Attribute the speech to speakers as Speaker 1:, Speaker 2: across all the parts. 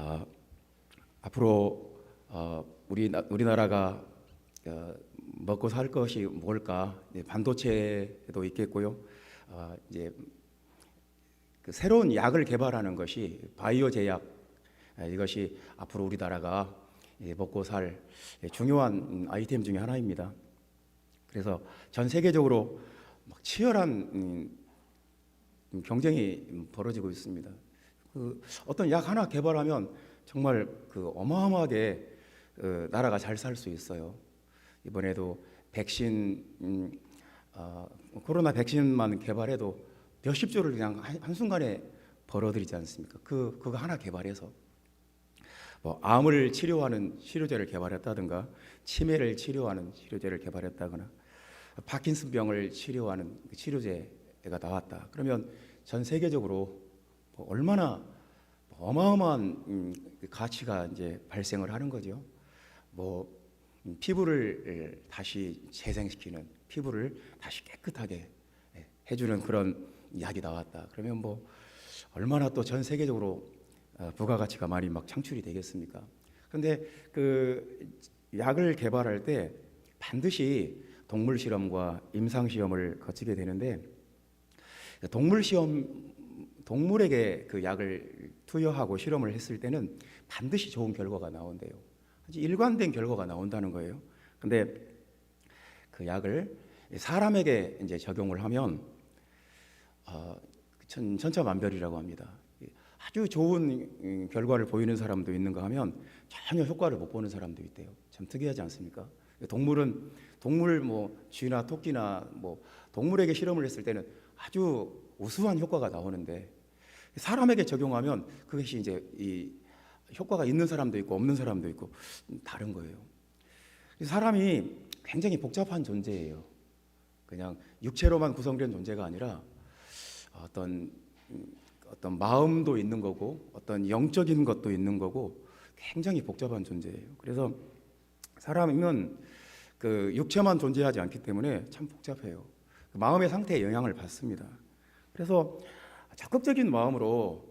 Speaker 1: 아, 앞으로 우리나라가 먹고 살 것이 뭘까? 반도체도 있겠고요. 이제 그 새로운 약을 개발하는 것이 바이오 제약, 이것이 앞으로 우리나라가 먹고 살 중요한 아이템 중에 하나입니다. 그래서 전 세계적으로 막 치열한 경쟁이 벌어지고 있습니다. 그 어떤 약 하나 개발하면 정말 그 어마어마하게 나라가 잘 살 수 있어요. 이번에도 백신, 코로나 백신만 개발해도 몇십 조를 그냥 한순간에 벌어들이지 않습니까? 그거 하나 개발해서 뭐 암을 치료하는 치료제를 개발했다든가, 치매를 치료하는 치료제를 개발했다거나, 파킨슨병을 치료하는 치료제가 나왔다. 그러면 전 세계적으로 얼마나 어마어마한 가치가 이제 발생을 하는 거죠. 뭐 피부를 다시 재생시키는, 피부를 다시 깨끗하게 해주는 그런 약이 나왔다. 그러면 뭐 얼마나 또 전 세계적으로 부가가치가 많이 막 창출이 되겠습니까? 그런데 그 약을 개발할 때 반드시 동물 실험과 임상 시험을 거치게 되는데, 동물에게 그 약을 투여하고 실험을 했을 때는 반드시 좋은 결과가 나온대요. 아주 일관된 결과가 나온다는 거예요. 근데 그 약을 사람에게 이제 적용을 하면 천차만별이라고 합니다. 아주 좋은 결과를 보이는 사람도 있는가 하면 전혀 효과를 못 보는 사람도 있대요. 참 특이하지 않습니까? 동물 뭐 쥐나 토끼나 뭐 동물에게 실험을 했을 때는 아주 우수한 효과가 나오는데, 사람에게 적용하면 그것이 이제 이 효과가 있는 사람도 있고 없는 사람도 있고 다른 거예요. 사람이 굉장히 복잡한 존재예요. 그냥 육체로만 구성된 존재가 아니라 어떤 마음도 있는 거고, 어떤 영적인 것도 있는 거고, 굉장히 복잡한 존재예요. 그래서 사람은 그 육체만 존재하지 않기 때문에 참 복잡해요. 마음의 상태에 영향을 받습니다. 그래서 적극적인 마음으로,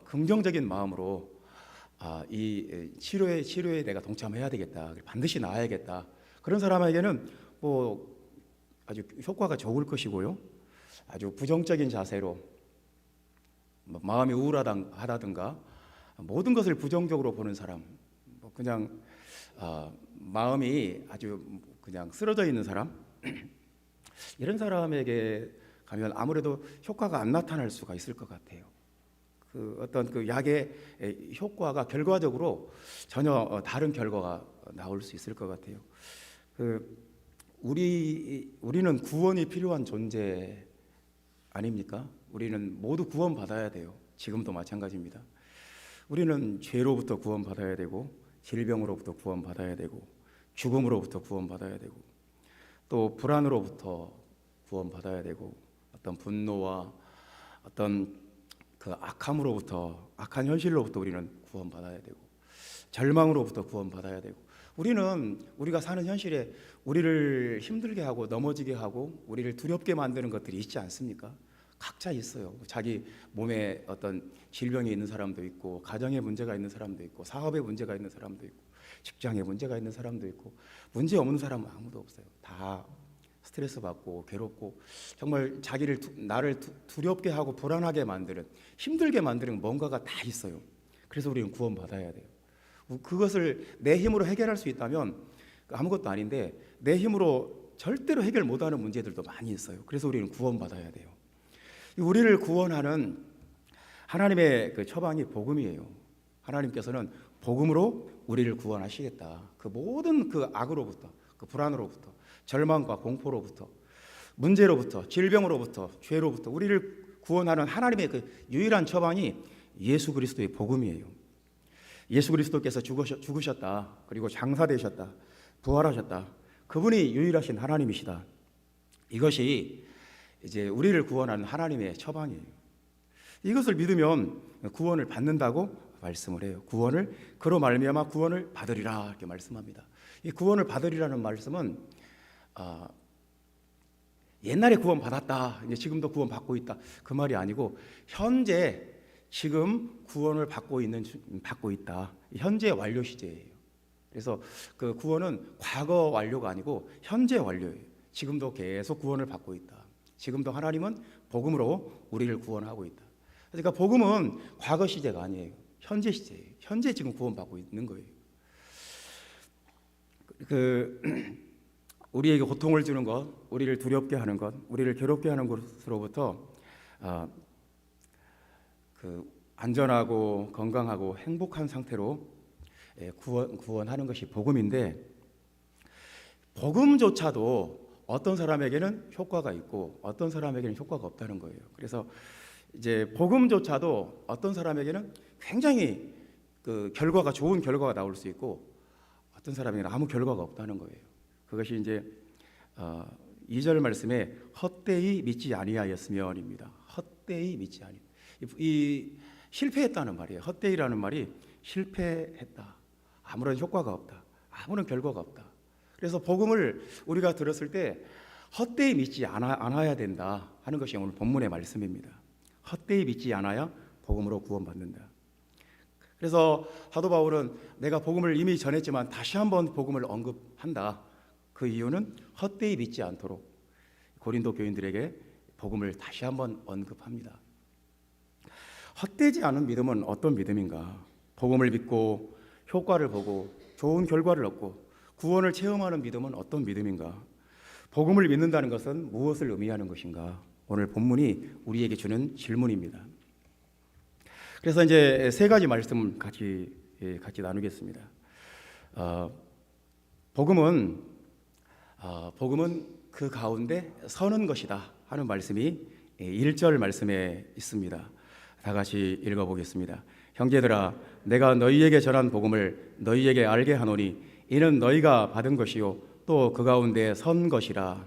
Speaker 1: 긍정적인 마음으로 이 치료에 내가 동참해야 되겠다, 반드시 나아야겠다, 그런 사람에게는 뭐 아주 효과가 좋을 것이고요. 아주 부정적인 자세로 마음이 우울하다든가 모든 것을 부정적으로 보는 사람, 그냥 마음이 아주 그냥 쓰러져 있는 사람, 이런 사람에게 가면 아무래도 효과가 안 나타날 수가 있을 것 같아요. 그 어떤 그 약의 효과가 결과적으로 전혀 다른 결과가 나올 수 있을 것 같아요. 우리는 구원이 필요한 존재 아닙니까? 우리는 모두 구원받아야 돼요. 지금도 마찬가지입니다. 우리는 죄로부터 구원받아야 되고, 질병으로부터 구원받아야 되고, 죽음으로부터 구원받아야 되고, 또 불안으로부터 구원받아야 되고, 어떤 분노와 어떤 그 악한 현실로부터 우리는 구원받아야 되고, 절망으로부터 구원받아야 되고, 우리가 사는 현실에 우리를 힘들게 하고 넘어지게 하고 우리를 두렵게 만드는 것들이 있지 않습니까? 각자 있어요. 자기 몸에 어떤 질병이 있는 사람도 있고, 가정에 문제가 있는 사람도 있고, 사업에 문제가 있는 사람도 있고, 직장에 문제가 있는 사람도 있고, 문제 없는 사람은 아무도 없어요. 다 스트레스 받고 괴롭고, 정말 나를 두렵게 하고 불안하게 만드는, 힘들게 만드는 뭔가가 다 있어요. 그래서 우리는 구원받아야 돼요. 그것을 내 힘으로 해결할 수 있다면 아무것도 아닌데, 내 힘으로 절대로 해결 못하는 문제들도 많이 있어요. 그래서 우리는 구원받아야 돼요. 우리를 구원하는 하나님의 그 처방이 복음이에요. 하나님께서는 복음으로 우리를 구원하시겠다. 그 모든 그 악으로부터, 그 불안으로부터, 절망과 공포로부터, 문제로부터, 질병으로부터, 죄로부터 우리를 구원하는 하나님의 그 유일한 처방이 예수 그리스도의 복음이에요. 예수 그리스도께서 죽으셨다, 그리고 장사되셨다, 부활하셨다. 그분이 유일하신 하나님이시다. 이것이 이제 우리를 구원하는 하나님의 처방이에요. 이것을 믿으면 구원을 받는다고 말씀을 해요. 그로 말미암아 구원을 받으리라, 이렇게 말씀합니다. 이 구원을 받으리라는 말씀은 옛날에 구원 받았다, 이제 지금도 구원 받고 있다, 그 말이 아니고 현재 지금 구원을 받고 있다. 현재 완료 시제예요. 그래서 그 구원은 과거 완료가 아니고 현재 완료예요. 지금도 계속 구원을 받고 있다. 지금도 하나님은 복음으로 우리를 구원하고 있다. 그러니까 복음은 과거 시제가 아니에요. 현재 시제예요. 현재 지금 구원받고 있는 거예요. 우리에게 고통을 주는 것, 우리를 두렵게 하는 것, 우리를 괴롭게 하는 것으로부터 안전하고 건강하고 행복한 상태로 구원하는 것이 복음인데, 복음조차도 어떤 사람에게는 효과가 있고 어떤 사람에게는 효과가 없다는 거예요. 그래서 이제 복음조차도 어떤 사람에게는 굉장히 결과가 좋은 결과가 나올 수 있고 어떤 사람에게는 아무 결과가 없다는 거예요. 그것이 이제 2절 말씀에 헛되이 믿지 아니하였으면입니다. 헛되이 믿지 아니. 이 실패했다는 말이에요. 헛되이라는 말이 실패했다. 아무런 효과가 없다. 아무런 결과가 없다. 그래서 복음을 우리가 들었을 때 헛되이 믿지 않아야 된다 하는 것이 오늘 본문의 말씀입니다. 헛되이 믿지 않아야 복음으로 구원받는다. 그래서 사도 바울은 내가 복음을 이미 전했지만 다시 한번 복음을 언급한다. 그 이유는 헛되이 믿지 않도록 고린도 교인들에게 복음을 다시 한번 언급합니다. 헛되지 않은 믿음은 어떤 믿음인가? 복음을 믿고 효과를 보고 좋은 결과를 얻고 구원을 체험하는 믿음은 어떤 믿음인가? 복음을 믿는다는 것은 무엇을 의미하는 것인가? 오늘 본문이 우리에게 주는 질문입니다. 그래서 이제 세 가지 말씀 같이 나누겠습니다. 복음은 그 가운데 서는 것이다 하는 말씀이 1절 말씀에 있습니다. 다 같이 읽어보겠습니다. 형제들아, 내가 너희에게 전한 복음을 너희에게 알게 하노니 이는 너희가 받은 것이요 또 그 가운데 선 것이라.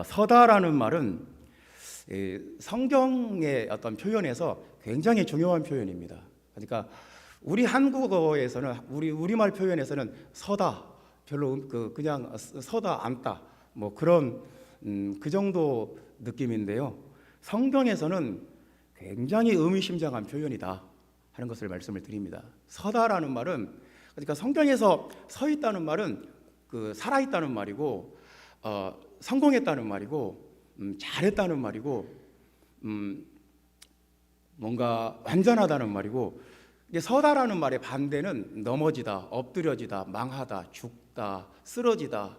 Speaker 1: 서다라는 말은 성경의 어떤 표현에서 굉장히 중요한 표현입니다. 그러니까 우리 한국어에서는 우리말 표현에서는 서다 별로 그냥 서다 앉다 뭐 그런 그 정도 느낌인데요. 성경에서는 굉장히 의미심장한 표현이다 하는 것을 말씀을 드립니다. 서다라는 말은 그러니까 성경에서 서 있다는 말은 살아 있다는 말이고 성공했다는 말이고 잘했다는 말이고 뭔가 완전하다는 말이고, 이게 서다라는 말의 반대는 넘어지다, 엎드려지다, 망하다, 죽다, 쓰러지다,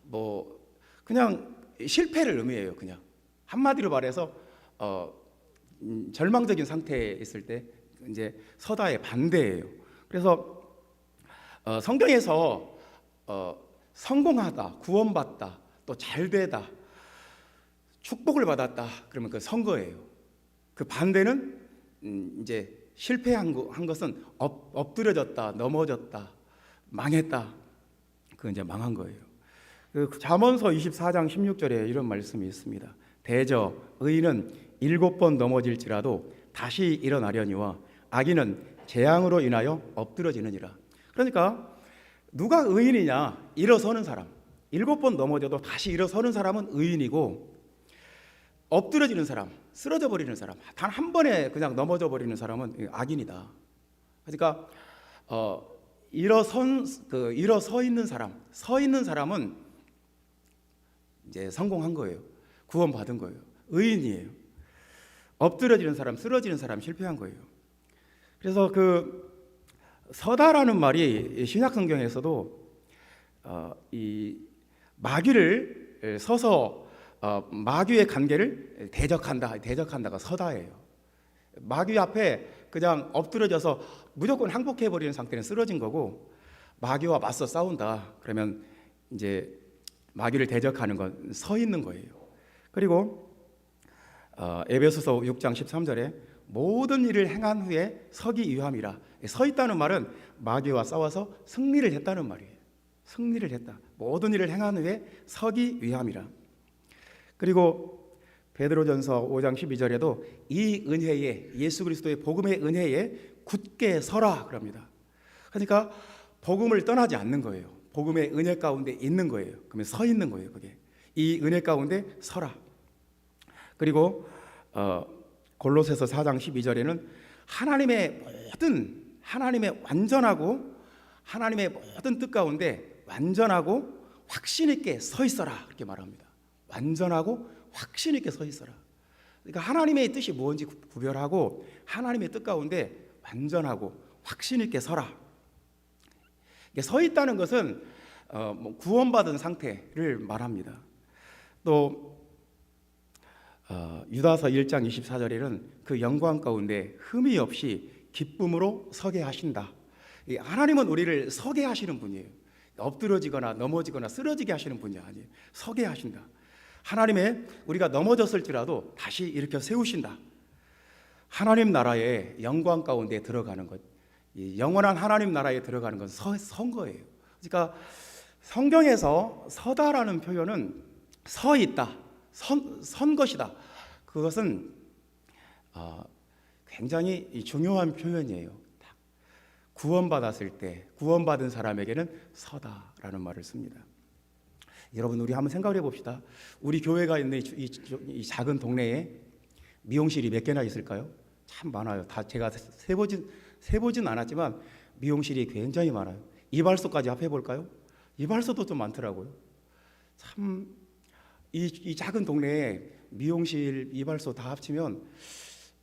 Speaker 1: 뭐 그냥 실패를 의미해요. 그냥 한마디로 말해서 절망적인 상태에 있을 때 이제 서다의 반대예요. 그래서 성경에서 성공하다, 구원받다, 또 잘되다, 축복을 받았다 그러면 그 선거예요. 그 반대는 이제 실패한 것은 엎드려졌다, 넘어졌다, 망했다. 그 이제 망한 거예요. 그 잠언서 24장 16절에 이런 말씀이 있습니다. 대저 의인은 7번 넘어질지라도 다시 일어나려니와 악인은 재앙으로 인하여 엎드러지느니라. 그러니까 누가 의인이냐? 일어서는 사람. 7번 넘어져도 다시 일어서는 사람은 의인이고, 엎드려지는 사람, 쓰러져 버리는 사람, 단 한 번에 그냥 넘어져 버리는 사람은 악인이다. 그러니까 일어서 있는 사람, 서 있는 사람은 이제 성공한 거예요. 구원받은 거예요. 의인이에요. 엎드려지는 사람, 쓰러지는 사람 실패한 거예요. 그래서 서다라는 말이 신약 성경에서도 이 마귀를 서서 마귀의 관계를 대적한다가 서다예요. 마귀 앞에 그냥 엎드려져서 무조건 항복해 버리는 상태는 쓰러진 거고, 마귀와 맞서 싸운다 그러면 이제 마귀를 대적하는 건 서 있는 거예요. 그리고 에베소서 6장 13절에 모든 일을 행한 후에 서기 위함이라. 서 있다는 말은 마귀와 싸워서 승리를 했다는 말이에요. 승리를 했다. 모든 일을 행한 후에 서기 위함이라. 그리고 베드로전서 5장 12절에도 이 은혜에, 예수 그리스도의 복음의 은혜에 굳게 서라 그럽니다. 그러니까 복음을 떠나지 않는 거예요. 복음의 은혜 가운데 있는 거예요. 그러면 서 있는 거예요. 그게 이 은혜 가운데 서라. 그리고 골로새서 4장 12절에는 하나님의 완전하고 하나님의 모든 뜻 가운데 완전하고 확신 있게 서 있어라 이렇게 말합니다. 완전하고 확신 있게 서 있어라. 그러니까 하나님의 뜻이 뭔지 구별하고 하나님의 뜻 가운데 완전하고 확신 있게 서라. 서 있다는 것은 구원받은 상태를 말합니다. 또 유다서 1장 24절에는 그 영광 가운데 흠이 없이 기쁨으로 서게 하신다. 하나님은 우리를 서게 하시는 분이에요. 엎드러지거나 넘어지거나 쓰러지게 하시는 분이 아니에요. 서게 하신다. 하나님의 우리가 넘어졌을지라도 다시 일으켜 세우신다. 하나님 나라의 영광 가운데 들어가는 것, 영원한 하나님 나라에 들어가는 건 선 거예요. 그러니까 성경에서 서다라는 표현은 서 있다, 선 것이다. 그것은 굉장히 중요한 표현이에요. 구원받았을 때 구원받은 사람에게는 서다라는 말을 씁니다. 여러분, 우리 한번 생각을 해봅시다. 우리 교회가 있는 이 작은 동네에 미용실이 몇 개나 있을까요? 참 많아요. 다 제가 세보진 않았지만 미용실이 굉장히 많아요. 이발소까지 합해 볼까요? 이발소도 좀 많더라고요. 참 이 작은 동네에 미용실, 이발소 다 합치면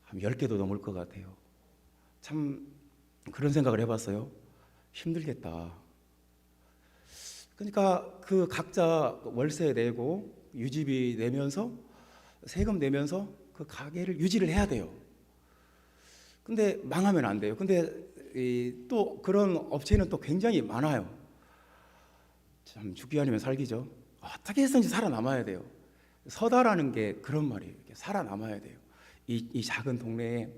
Speaker 1: 한 10개도 넘을 것 같아요. 참 그런 생각을 해봤어요. 힘들겠다. 그러니까 그 각자 월세 내고 유지비 내면서 세금 내면서 그 가게를 유지를 해야 돼요. 근데 망하면 안 돼요. 근데 또 그런 업체는 또 굉장히 많아요. 참 죽기 아니면 살기죠. 어떻게 해서든지 살아남아야 돼요. 서다라는 게 그런 말이에요. 살아남아야 돼요. 이 작은 동네에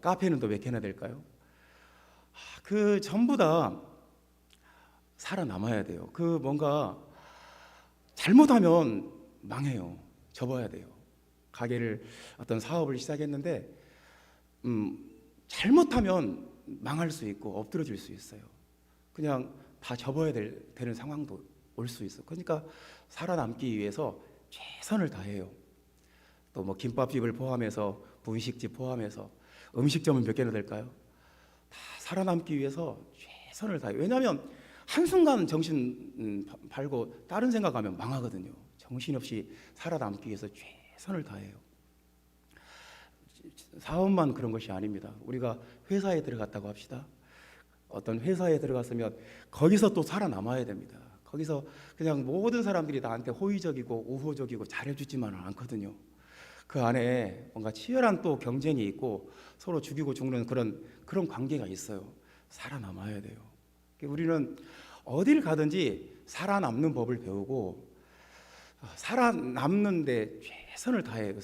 Speaker 1: 카페는 또 몇 개나 될까요? 그 전부 다 살아남아야 돼요. 그 뭔가 잘못하면 망해요. 접어야 돼요. 가게를 어떤 사업을 시작했는데 잘못하면 망할 수 있고 엎드러질 수 있어요. 그냥 다 접어야 되는 상황도 올 수 있어. 그러니까 살아남기 위해서 최선을 다해요. 또 뭐 김밥집을 포함해서 분식집 포함해서 음식점은 몇 개나 될까요? 다 살아남기 위해서 최선을 다해요. 왜냐하면 한순간 정신 팔고 다른 생각하면 망하거든요. 정신없이 살아남기 위해서 최선을 다해요. 사업만 그런 것이 아닙니다. 우리가 회사에 들어갔다고 합시다. 어떤 회사에 들어갔으면 거기서 또 살아남아야 됩니다. 거기서 그냥 모든 사람들이 나한테 호의적이고 우호적이고 잘해주지만은 않거든요. 그 안에 뭔가 치열한 또 경쟁이 있고 서로 죽이고 죽는 그런 관계가 있어요. 살아남아야 돼요. 우리는 어딜 가든지 살아남는 법을 배우고 살아남는데 최선을 다해요.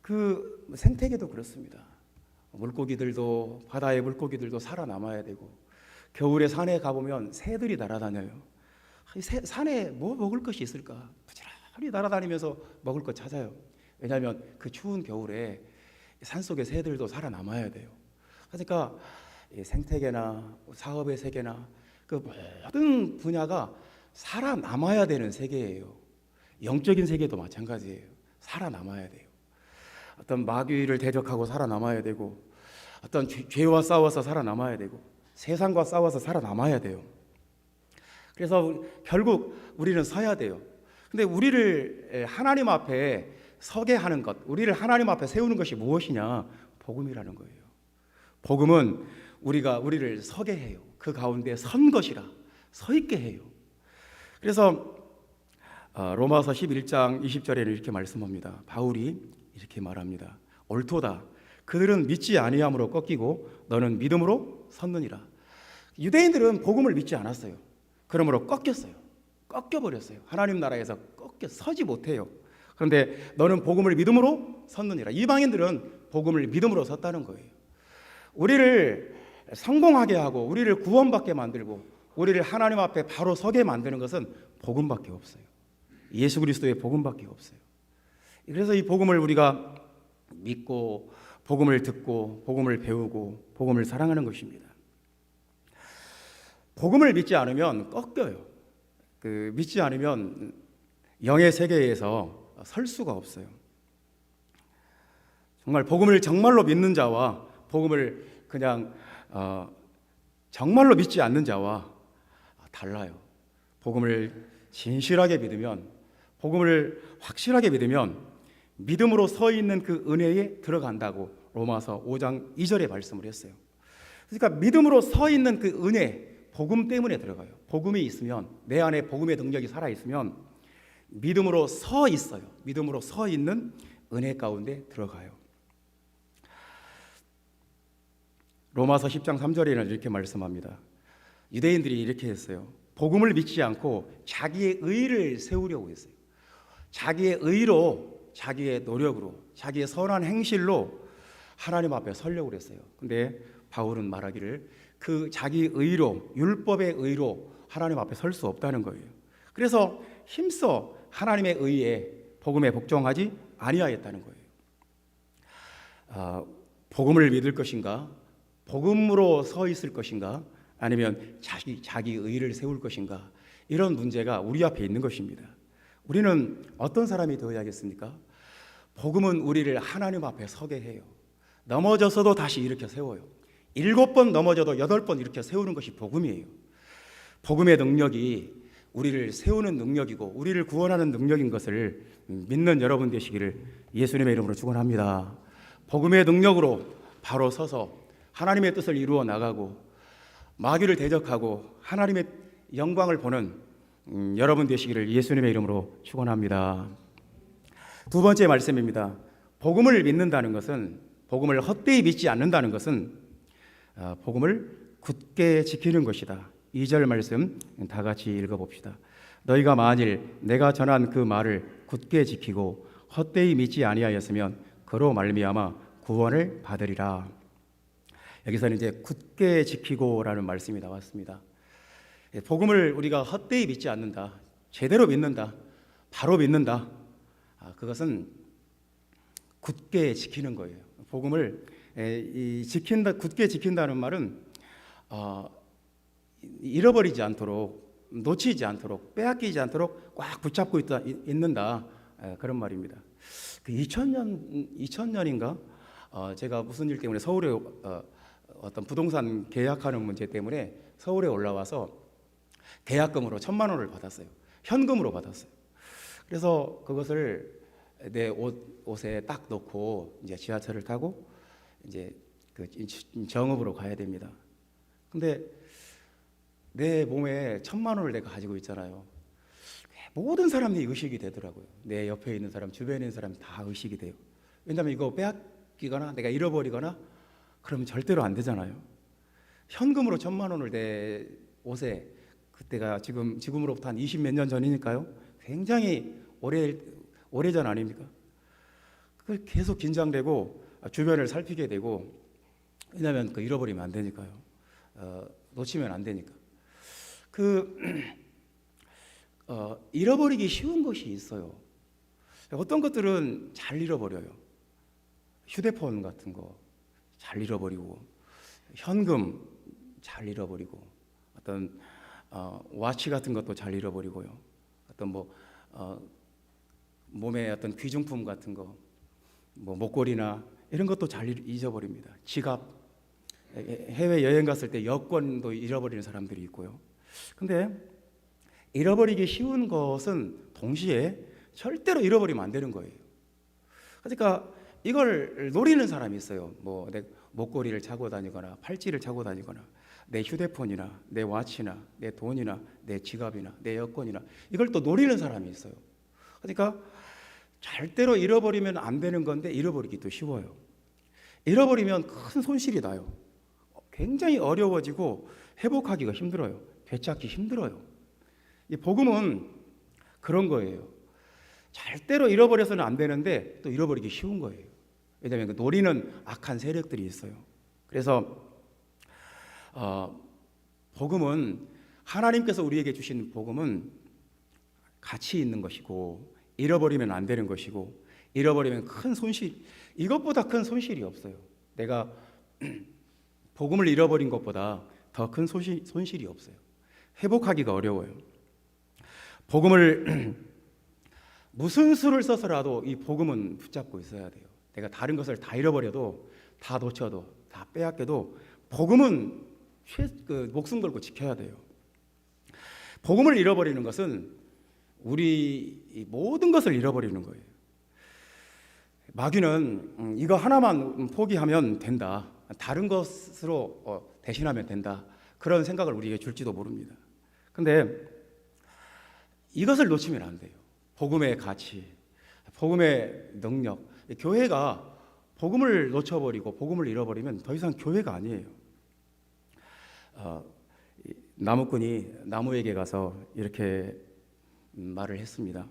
Speaker 1: 그 생태계도 그렇습니다. 물고기들도, 바다의 물고기들도 살아남아야 되고, 겨울에 산에 가보면 새들이 날아다녀요. 산에 뭐 먹을 것이 있을까? 부지런히 날아다니면서 먹을 것 찾아요. 왜냐하면 그 추운 겨울에 산속의 새들도 살아남아야 돼요. 그러니까 생태계나 사업의 세계나 그 모든 분야가 살아남아야 되는 세계예요. 영적인 세계도 마찬가지예요. 살아남아야 돼요. 어떤 마귀를 대적하고 살아남아야 되고, 어떤 죄와 싸워서 살아남아야 되고, 세상과 싸워서 살아남아야 돼요. 그래서 결국 우리는 서야 돼요. 근데 우리를 하나님 앞에 서게 하는 것, 우리를 하나님 앞에 세우는 것이 무엇이냐? 복음이라는 거예요. 복음은 우리를 서게 해요. 그 가운데 선 것이라, 서 있게 해요. 그래서 로마서 11장 20절에는 이렇게 말씀합니다. 바울이 이렇게 말합니다. 옳도다. 그들은 믿지 아니함으로 꺾이고 너는 믿음으로 섰느니라. 유대인들은 복음을 믿지 않았어요. 그러므로 꺾였어요. 꺾여버렸어요. 하나님 나라에서 서지 못해요. 그런데 너는 복음을 믿음으로 섰느니라. 이방인들은 복음을 믿음으로 섰다는 거예요. 우리를 성공하게 하고 우리를 구원받게 만들고 우리를 하나님 앞에 바로 서게 만드는 것은 복음밖에 없어요. 예수 그리스도의 복음밖에 없어요. 그래서 이 복음을 우리가 믿고 복음을 듣고 복음을 배우고 복음을 사랑하는 것입니다. 복음을 믿지 않으면 꺾여요. 믿지 않으면 영의 세계에서 설 수가 없어요. 정말 복음을 정말로 믿는 자와 복음을 그냥 정말로 믿지 않는 자와 달라요. 복음을 진실하게 믿으면, 복음을 확실하게 믿으면 믿음으로 서 있는 그 은혜에 들어간다고 로마서 5장 2절에 말씀을 했어요. 그러니까 믿음으로 서 있는 그 은혜, 복음 때문에 들어가요. 복음이 있으면, 내 안에 복음의 능력이 살아있으면 믿음으로 서 있어요. 믿음으로 서 있는 은혜 가운데 들어가요. 로마서 10장 3절에는 이렇게 말씀합니다. 유대인들이 이렇게 했어요. 복음을 믿지 않고 자기의 의를 세우려고 했어요. 자기의 의로, 자기의 노력으로, 자기의 선한 행실로 하나님 앞에 서려고 했어요. 근데 바울은 말하기를 그 자기 의로, 율법의 의로 하나님 앞에 설 수 없다는 거예요. 그래서 힘써 하나님의 의에 복음에 복종하지 아니하였다는 거예요. 복음을 믿을 것인가, 복음으로 서 있을 것인가, 아니면 자기 의를 세울 것인가, 이런 문제가 우리 앞에 있는 것입니다. 우리는 어떤 사람이 되어야겠습니까? 복음은 우리를 하나님 앞에 서게 해요. 넘어졌어도 다시 일으켜 세워요. 7번 넘어져도 8번 일으켜 세우는 것이 복음이에요. 복음의 능력이 우리를 세우는 능력이고 우리를 구원하는 능력인 것을 믿는 여러분 되시기를 예수님의 이름으로 축원합니다. 복음의 능력으로 바로 서서 하나님의 뜻을 이루어 나가고 마귀를 대적하고 하나님의 영광을 보는 여러분 되시기를 예수님의 이름으로 축원합니다. 두 번째 말씀입니다. 복음을 믿는다는 것은, 복음을 헛되이 믿지 않는다는 것은 복음을 굳게 지키는 것이다. 2절 말씀 다 같이 읽어봅시다. 너희가 만일 내가 전한 그 말을 굳게 지키고 헛되이 믿지 아니하였으면 그로 말미암아 구원을 받으리라. 여기서는 이제 굳게 지키고라는 말씀이 나왔습니다. 복음을 우리가 헛되이 믿지 않는다, 제대로 믿는다, 바로 믿는다, 그것은 굳게 지키는 거예요. 복음을 지킨다, 굳게 지킨다는 말은 잃어버리지 않도록, 놓치지 않도록, 빼앗기지 않도록 꽉 붙잡고 있는다, 그런 말입니다. 그 2000년인가 제가 무슨 일 때문에 서울에 어떤 부동산 계약하는 문제 때문에 서울에 올라와서 계약금으로 1,000만 원을 받았어요. 현금으로 받았어요. 그래서 그것을 내 옷에 딱 넣고 이제 지하철을 타고 이제 그 정읍으로 가야 됩니다. 근데 내 몸에 1,000만 원을 내가 가지고 있잖아요. 모든 사람들이 의식이 되더라고요. 내 옆에 있는 사람, 주변에 있는 사람 다 의식이 돼요. 왜냐하면 이거 빼앗기거나 내가 잃어버리거나 그러면 절대로 안 되잖아요. 현금으로 1,000만 원을 내 옷에, 그때가 지금으로부터 한 20몇 년 전이니까요. 굉장히 오래전 아닙니까? 그걸 계속 긴장되고 주변을 살피게 되고, 왜냐하면 그 잃어버리면 안 되니까요. 놓치면 안 되니까. 잃어버리기 쉬운 것이 있어요. 어떤 것들은 잘 잃어버려요. 휴대폰 같은 거 잘 잃어버리고, 현금 잘 잃어버리고, 어떤 와치 같은 것도 잘 잃어버리고요. 어떤 몸에 어떤 귀중품 같은 거, 목걸이나 이런 것도 잘 잊어버립니다. 지갑, 해외 여행 갔을 때 여권도 잃어버리는 사람들이 있고요. 근데 잃어버리기 쉬운 것은 동시에 절대로 잃어버리면 안 되는 거예요. 그러니까 이걸 노리는 사람이 있어요. 내 목걸이를 차고 다니거나 팔찌를 차고 다니거나 내 휴대폰이나 내 와치나 내 돈이나 내 지갑이나 내 여권이나 이걸 또 노리는 사람이 있어요. 그러니까 절대로 잃어버리면 안 되는 건데 잃어버리기도 쉬워요. 잃어버리면 큰 손실이 나요. 굉장히 어려워지고 회복하기가 힘들어요. 되찾기 힘들어요. 이 복음은 그런 거예요. 절대로 잃어버려서는 안 되는데 또 잃어버리기 쉬운 거예요. 왜냐하면 노리는 악한 세력들이 있어요. 그래서 복음은, 하나님께서 우리에게 주신 복음은 가치 있는 것이고 잃어버리면 안 되는 것이고, 잃어버리면 큰 손실, 이것보다 큰 손실이 없어요. 내가 복음을 잃어버린 것보다 더 큰 손실이 없어요. 회복하기가 어려워요. 복음을 무슨 수를 써서라도 이 복음은 붙잡고 있어야 돼요. 내가 다른 것을 다 잃어버려도, 다 놓쳐도, 다 빼앗겨도 복음은 목숨 걸고 지켜야 돼요. 복음을 잃어버리는 것은 우리 모든 것을 잃어버리는 거예요. 마귀는 이거 하나만 포기하면 된다, 다른 것으로 대신하면 된다, 그런 생각을 우리에게 줄지도 모릅니다. 근데 이것을 놓치면 안 돼요. 복음의 가치, 복음의 능력. 교회가 복음을 놓쳐버리고 복음을 잃어버리면 더 이상 교회가 아니에요. 나무꾼이 나무에게 가서 이렇게 말을 했습니다.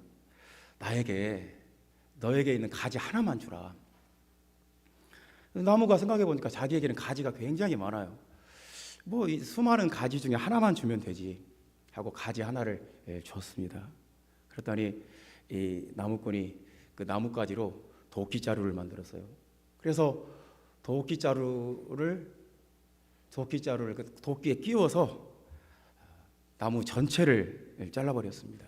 Speaker 1: 너에게 있는 가지 하나만 주라. 나무가 생각해 보니까 자기에게는 가지가 굉장히 많아요. 뭐 이 수많은 가지 중에 하나만 주면 되지 하고 가지 하나를 줬습니다. 그랬더니 이 나무꾼이 그 나뭇가지로 도끼자루를 만들었어요. 그래서 도끼자루를 그 도끼에 끼워서 나무 전체를 잘라버렸습니다.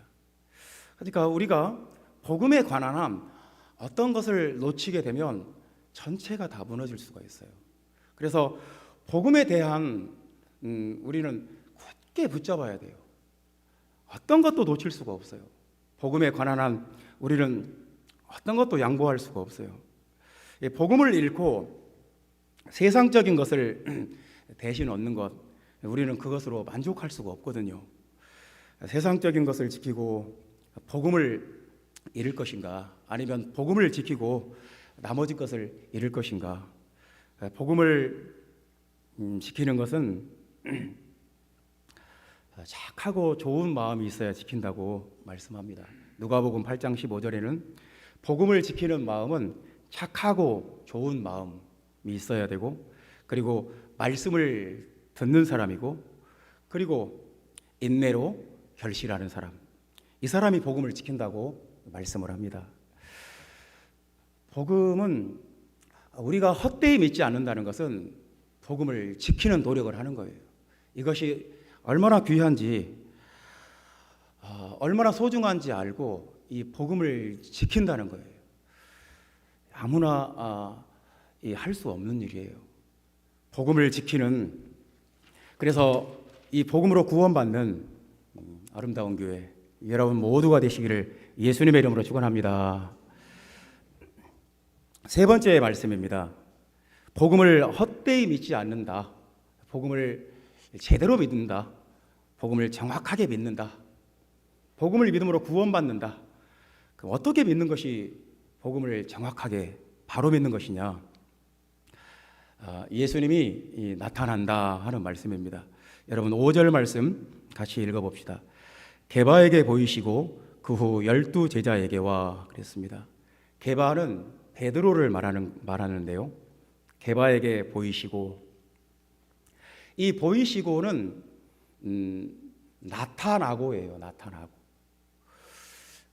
Speaker 1: 그러니까 우리가 복음에 관한 어떤 것을 놓치게 되면 전체가 다 무너질 수가 있어요. 그래서 복음에 대한 우리는 굳게 붙잡아야 돼요. 어떤 것도 놓칠 수가 없어요. 복음에 관한 우리는 어떤 것도 양보할 수가 없어요. 복음을 잃고 세상적인 것을 대신 얻는 것, 우리는 그것으로 만족할 수가 없거든요. 세상적인 것을 지키고 복음을 잃을 것인가, 아니면 복음을 지키고 나머지 것을 잃을 것인가. 복음을 지키는 것은 착하고 좋은 마음이 있어야 지킨다고 말씀합니다. 누가복음 8장 15절에는 복음을 지키는 마음은 착하고 좋은 마음이 있어야 되고, 그리고 말씀을 듣는 사람이고, 그리고 인내로 결실하는 사람, 이 사람이 복음을 지킨다고 말씀을 합니다. 복음은 우리가 헛되이 믿지 않는다는 것은 복음을 지키는 노력을 하는 거예요. 이것이 얼마나 귀한지, 얼마나 소중한지 알고 이 복음을 지킨다는 거예요. 아무나 할 수 없는 일이에요. 복음을 지키는, 그래서 이 복음으로 구원받는 아름다운 교회 여러분 모두가 되시기를 예수님의 이름으로 축원합니다. 세 번째 말씀입니다. 복음을 헛되이 믿지 않는다. 복음을 제대로 믿는다. 복음을 정확하게 믿는다. 복음을 믿음으로 구원받는다. 그럼 어떻게 믿는 것이 복음을 정확하게 바로 믿는 것이냐? 예수님이 나타난다 하는 말씀입니다. 여러분 5절 말씀 같이 읽어봅시다. 게바에게 보이시고 그 후 12 제자에게와 그랬습니다. 게바는 베드로를 말하는데요. 게바에게 보이시고, 이 보이시고는 나타나고예요. 나타나고.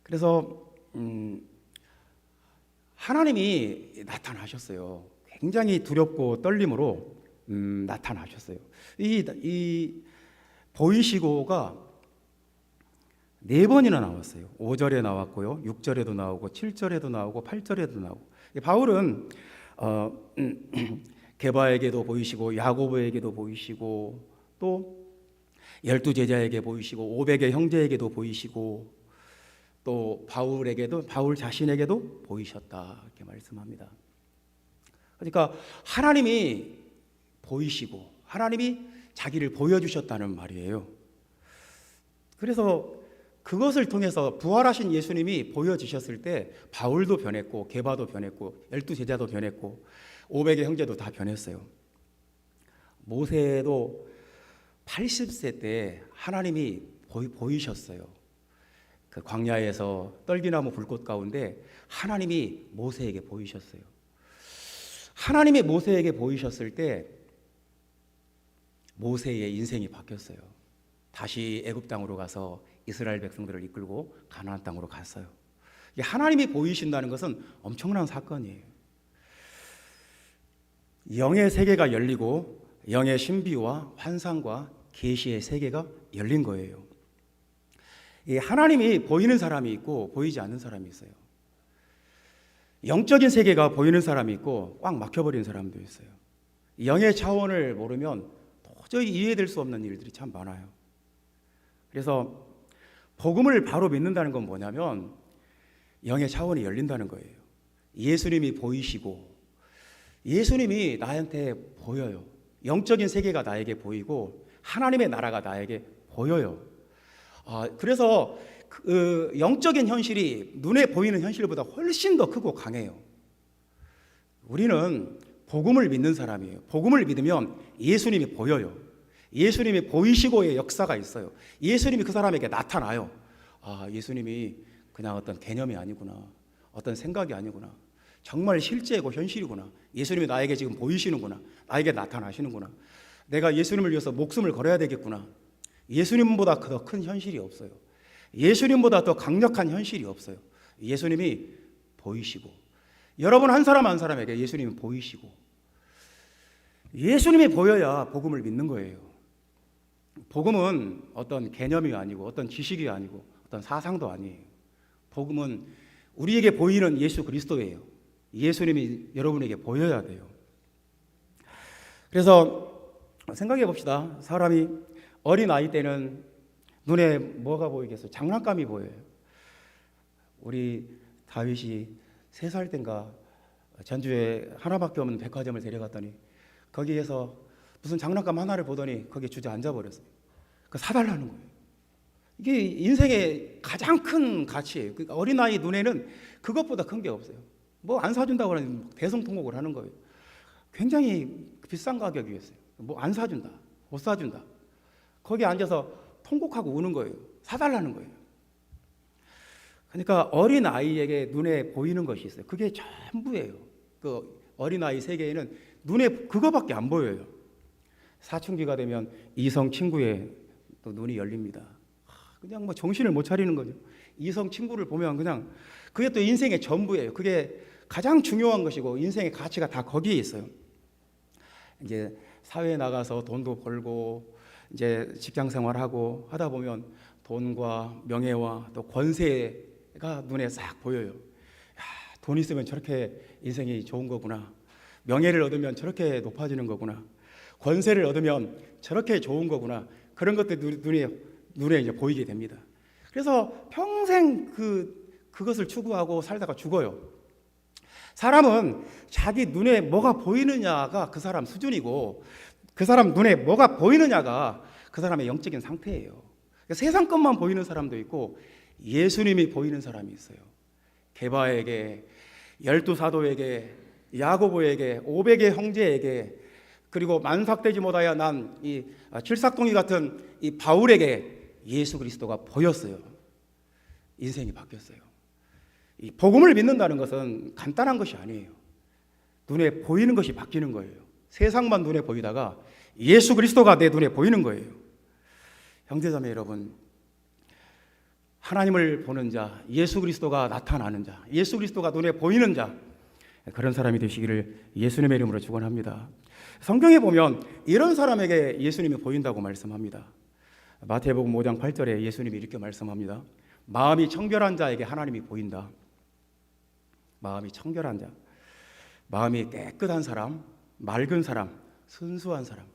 Speaker 1: 그래서 하나님이 나타나셨어요. 굉장히 두렵고 떨림으로 나타나셨어요. 이 보이시고가 4번이나 나왔어요. 5절에 나왔고요, 6절에도 나오고 7절에도 나오고 8절에도 나오고. 바울은 게바에게도 보이시고 야고보에게도 보이시고 또 12 제자에게 보이시고 500의 형제에게도 보이시고 또 바울 자신에게도 보이셨다 이렇게 말씀합니다. 그러니까 하나님이 보이시고 하나님이 자기를 보여주셨다는 말이에요. 그래서 그것을 통해서 부활하신 예수님이 보여지셨을 때 바울도 변했고 게바도 변했고 12 제자도 변했고 500의 형제도 다 변했어요. 모세도 80세 때 하나님이 보이셨어요. 그 광야에서 떨기나무 불꽃 가운데 하나님이 모세에게 보이셨어요. 하나님이 모세에게 보이셨을 때 모세의 인생이 바뀌었어요. 다시 애굽 땅으로 가서 이스라엘 백성들을 이끌고 가나안 땅으로 갔어요. 하나님이 보이신다는 것은 엄청난 사건이에요. 영의 세계가 열리고 영의 신비와 환상과 계시의 세계가 열린 거예요. 하나님이 보이는 사람이 있고 보이지 않는 사람이 있어요. 영적인 세계가 보이는 사람이 있고 꽉 막혀버린 사람도 있어요. 영의 차원을 모르면 도저히 이해될 수 없는 일들이 참 많아요. 그래서 복음을 바로 믿는다는 건 뭐냐면 영의 차원이 열린다는 거예요. 예수님이 보이시고 예수님이 나한테 보여요. 영적인 세계가 나에게 보이고 하나님의 나라가 나에게 보여요. 그래서 그 영적인 현실이 눈에 보이는 현실보다 훨씬 더 크고 강해요. 우리는 복음을 믿는 사람이에요. 복음을 믿으면 예수님이 보여요. 예수님이 보이시고의 역사가 있어요. 예수님이 그 사람에게 나타나요. 예수님이 그냥 어떤 개념이 아니구나. 어떤 생각이 아니구나. 정말 실제고 현실이구나. 예수님이 나에게 지금 보이시는구나. 나에게 나타나시는구나. 내가 예수님을 위해서 목숨을 걸어야 되겠구나. 예수님보다 더 큰 현실이 없어요. 예수님보다 더 강력한 현실이 없어요. 예수님이 보이시고 여러분 한 사람 한 사람에게 예수님이 보이시고 예수님이 보여야 복음을 믿는 거예요. 복음은 어떤 개념이 아니고 어떤 지식이 아니고 어떤 사상도 아니에요. 복음은 우리에게 보이는 예수 그리스도예요. 예수님이 여러분에게 보여야 돼요. 그래서 생각해 봅시다. 사람이 어린 아이 때는 눈에 뭐가 보이겠어요? 장난감이 보여요. 우리 다윗이 3살 땐가 전주에 하나밖에 없는 백화점을 데려갔더니 거기에서 무슨 장난감 하나를 보더니 거기에 주저앉아 버렸어요. 사달라는 거예요. 이게 인생의 가장 큰 가치예요. 그러니까 어린아이 눈에는 그것보다 큰 게 없어요. 뭐 안 사준다고 하는 대성통곡을 하는 거예요. 굉장히 비싼 가격이었어요. 뭐 안 사준다, 못 사준다. 거기 앉아서 통곡하고 우는 거예요. 사달라는 거예요. 그러니까 어린아이에게 눈에 보이는 것이 있어요. 그게 전부예요. 그 어린아이 세계에는 눈에 그거밖에 안 보여요. 사춘기가 되면 이성 친구의 또 눈이 열립니다. 그냥 뭐 정신을 못 차리는 거죠. 이성 친구를 보면 그냥 그게 또 인생의 전부예요. 그게 가장 중요한 것이고 인생의 가치가 다 거기에 있어요. 이제 사회에 나가서 돈도 벌고 이제 직장 생활하고 하다 보면 돈과 명예와 또 권세가 눈에 싹 보여요. 돈 있으면 저렇게 인생이 좋은 거구나. 명예를 얻으면 저렇게 높아지는 거구나. 권세를 얻으면 저렇게 좋은 거구나. 그런 것들이 눈에 이제 보이게 됩니다. 그래서 평생 그것을 추구하고 살다가 죽어요. 사람은 자기 눈에 뭐가 보이느냐가 그 사람 수준이고 그 사람 눈에 뭐가 보이느냐가 그 사람의 영적인 상태예요. 그러니까 세상 것만 보이는 사람도 있고 예수님이 보이는 사람이 있어요. 게바에게, 12사도에게, 야고보에게, 500의 형제에게, 그리고 만삭되지 못하여 난 이 칠삭동이 같은 이 바울에게 예수 그리스도가 보였어요. 인생이 바뀌었어요. 이 복음을 믿는다는 것은 간단한 것이 아니에요. 눈에 보이는 것이 바뀌는 거예요. 세상만 눈에 보이다가 예수 그리스도가 내 눈에 보이는 거예요. 형제자매 여러분, 하나님을 보는 자, 예수 그리스도가 나타나는 자, 예수 그리스도가 눈에 보이는 자, 그런 사람이 되시기를 예수님의 이름으로 축원합니다. 성경에 보면 이런 사람에게 예수님이 보인다고 말씀합니다. 마태복음 5장 8절에 예수님이 이렇게 말씀합니다. 마음이 청결한 자에게 하나님이 보인다. 마음이 청결한 자, 마음이 깨끗한 사람, 맑은 사람, 순수한 사람.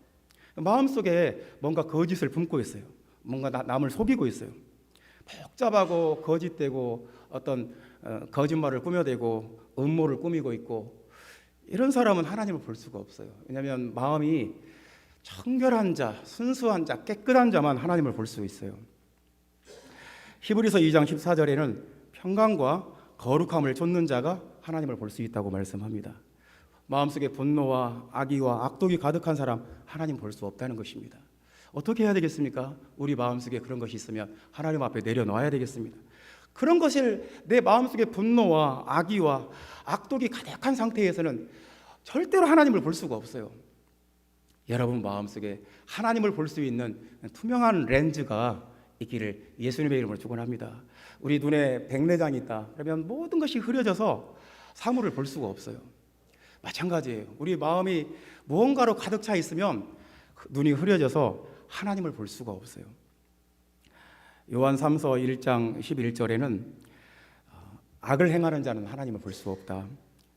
Speaker 1: 마음속에 뭔가 거짓을 품고 있어요. 뭔가 남을 속이고 있어요. 복잡하고 거짓되고 어떤 거짓말을 꾸며대고 음모를 꾸미고 있고, 이런 사람은 하나님을 볼 수가 없어요. 왜냐하면 마음이 청결한 자, 순수한 자, 깨끗한 자만 하나님을 볼 수 있어요. 히브리서 2장 14절에는 평강과 거룩함을 좇는 자가 하나님을 볼 수 있다고 말씀합니다. 마음속에 분노와 악의와 악독이 가득한 사람 하나님 볼 수 없다는 것입니다. 어떻게 해야 되겠습니까? 우리 마음속에 그런 것이 있으면 하나님 앞에 내려놓아야 되겠습니다. 그런 것을 내 마음속에 분노와 악의와 악독이 가득한 상태에서는 절대로 하나님을 볼 수가 없어요. 여러분 마음속에 하나님을 볼 수 있는 투명한 렌즈가 있기를 예수님의 이름으로 축원합니다. 우리 눈에 백내장이 있다 그러면 모든 것이 흐려져서 사물을 볼 수가 없어요. 마찬가지예요. 우리 마음이 무언가로 가득 차 있으면 눈이 흐려져서 하나님을 볼 수가 없어요. 요한 3서 1장 11절에는 악을 행하는 자는 하나님을 볼 수 없다.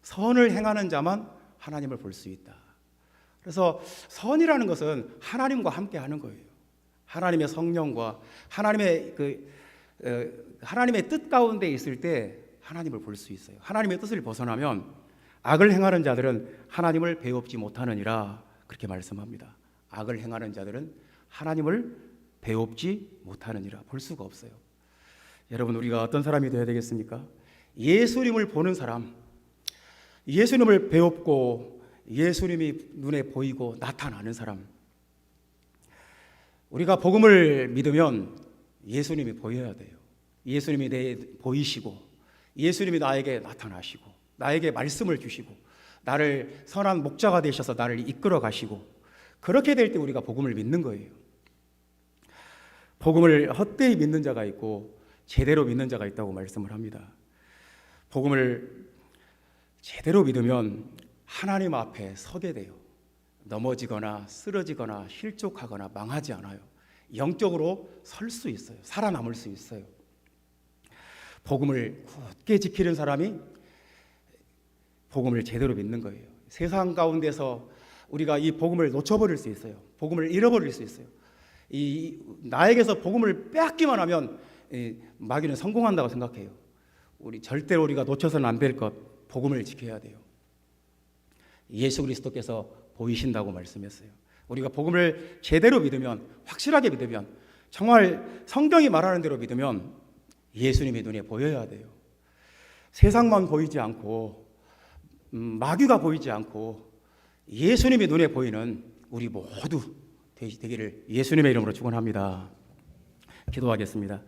Speaker 1: 선을 행하는 자만 하나님을 볼 수 있다. 그래서 선이라는 것은 하나님과 함께 하는 거예요. 하나님의 성령과 하나님의 하나님의 뜻 가운데 있을 때 하나님을 볼 수 있어요. 하나님의 뜻을 벗어나면 악을 행하는 자들은 하나님을 배웁지 못하느니라 그렇게 말씀합니다. 악을 행하는 자들은 하나님을 배웁지 못하느니라, 볼 수가 없어요. 여러분, 우리가 어떤 사람이 되어야 되겠습니까? 예수님을 보는 사람, 예수님을 배웁고 예수님이 눈에 보이고 나타나는 사람. 우리가 복음을 믿으면 예수님이 보여야 돼요. 예수님이 내 보이시고 예수님이 나에게 나타나시고 나에게 말씀을 주시고 나를 선한 목자가 되셔서 나를 이끌어 가시고, 그렇게 될 때 우리가 복음을 믿는 거예요. 복음을 헛되이 믿는 자가 있고 제대로 믿는 자가 있다고 말씀을 합니다. 복음을 제대로 믿으면 하나님 앞에 서게 돼요. 넘어지거나 쓰러지거나 실족하거나 망하지 않아요. 영적으로 설 수 있어요. 살아남을 수 있어요. 복음을 굳게 지키는 사람이 복음을 제대로 믿는 거예요. 세상 가운데서 우리가 이 복음을 놓쳐버릴 수 있어요. 복음을 잃어버릴 수 있어요. 나에게서 복음을 빼앗기만 하면 마귀는 성공한다고 생각해요. 절대로 우리가 놓쳐서는 안 될 것, 복음을 지켜야 돼요. 예수 그리스도께서 보이신다고 말씀했어요. 우리가 복음을 제대로 믿으면, 확실하게 믿으면, 정말 성경이 말하는 대로 믿으면 예수님의 눈에 보여야 돼요. 세상만 보이지 않고 마귀가 보이지 않고 예수님의 눈에 보이는 우리 모두 되기를 예수님의 이름으로 축원합니다. 기도하겠습니다.